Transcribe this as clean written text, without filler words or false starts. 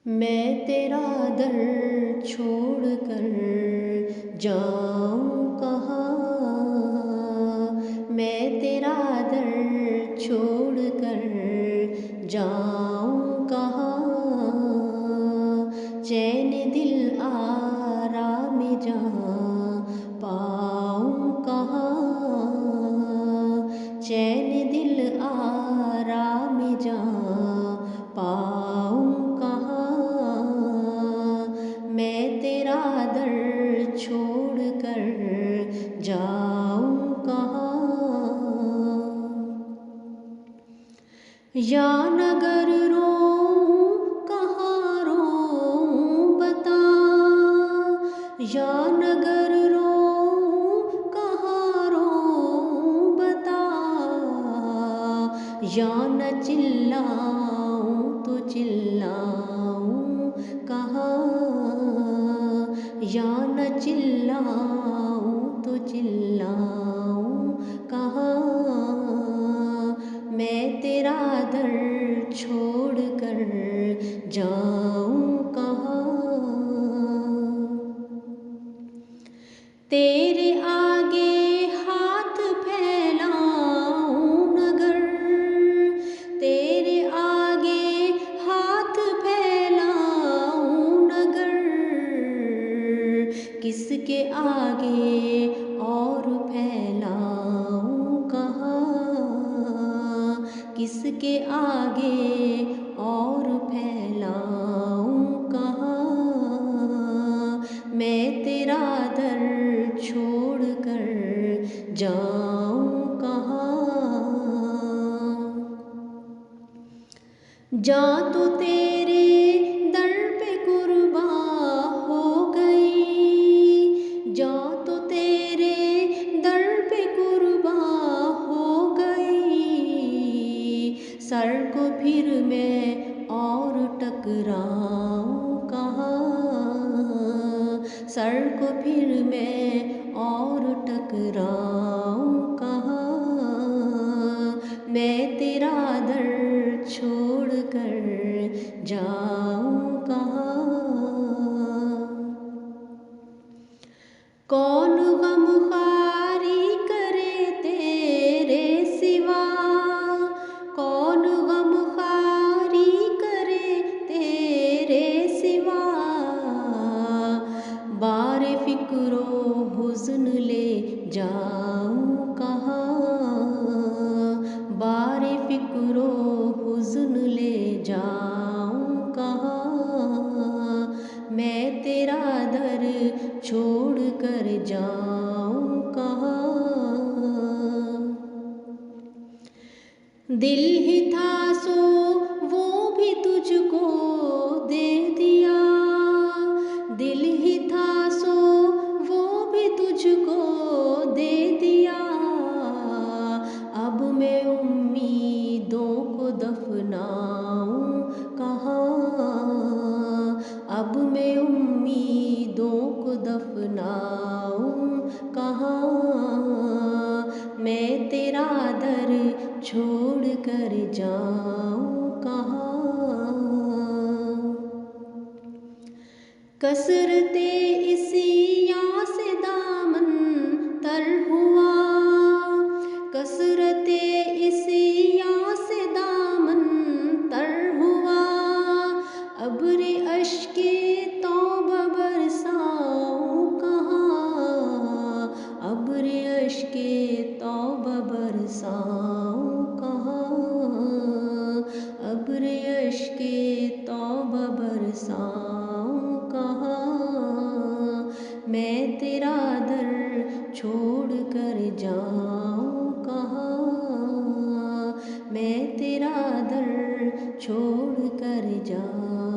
मैं तेरा दर छोड़ कर जाऊँ कहाँ। मैं तेरा दर छोड़ कर जाऊँ कहाँ। चैन दिल आराम जहाँ पाऊँ कहाँ। चैन दिल आराम जहाँ पाऊँ कहाँ। मैं तेरा दर छोड़ कर जाऊँ कहाँ। या नगर रोऊँ कहाँ रोऊँ बता। या नगर रोऊँ कहाँ रोऊँ बता। या न चिल्लाऊँ तो चिल्लाऊँ कहाँ। या न चिल्लाऊँ तो चिल्लाऊँ कहाँ। मैं तेरा दर छोड़ कर जाऊँ कहाँ। तेरे आगे हाथ फैलाऊँ नगर। तेरे आगे हाथ फैलाऊँ नगर। किसके आगे और फैलाऊँ कहाँ। किसके आगे और फैलाऊँ कहाँ। मैं तेरा दर छोड़ कर जाऊँ कहाँ। जा तो तेरे दर पे कुर्बान हो गई। जा तो तेरे दर पे कुर्बान हो गई। सर को फिर मैं और टकराऊँ कहाँ। सर को फिर मैं और टकराऊँ कहाँ। मैं तेरा दर छोड़ कर जाऊँ कहाँ। कौन गमखारी करे तेरे सिवा। कौन गमखारी करे तेरे सिवा। बारे फिक्रो हुज़्न ले जाऊँ कहाँ। बारे फिक्रो हुज़्न ले जाऊँ कहाँ। मैं तेरा दर छोड़ कर जाऊँ कहाँ। दिल ही था सो वो भी तुझको दे दिया। दिल ही था सो वो भी तुझको दे दिया। अब मैं उम्मीदों को दफनाऊँ कहाँ। अब मैं उम्मीदों को दफनाऊँ कहाँ। मैं तेरा दर छोड़ कर जाऊँ कहाँ। कसरते इसिया से दामन तर हुआ। कसरते इसिया से दामन तर हुआ। अब्रे अश्के तौबा बरसाऊँ कहाँ। अब्रे अश्के तौबा बरसाऊँ कहाँ। अब्रे अश्के तौबा बरसाऊँ कहाँ। मैं तेरा दर छोड़ कर जाऊँ कहाँ। मैं तेरा दर छोड़ कर जाऊँ।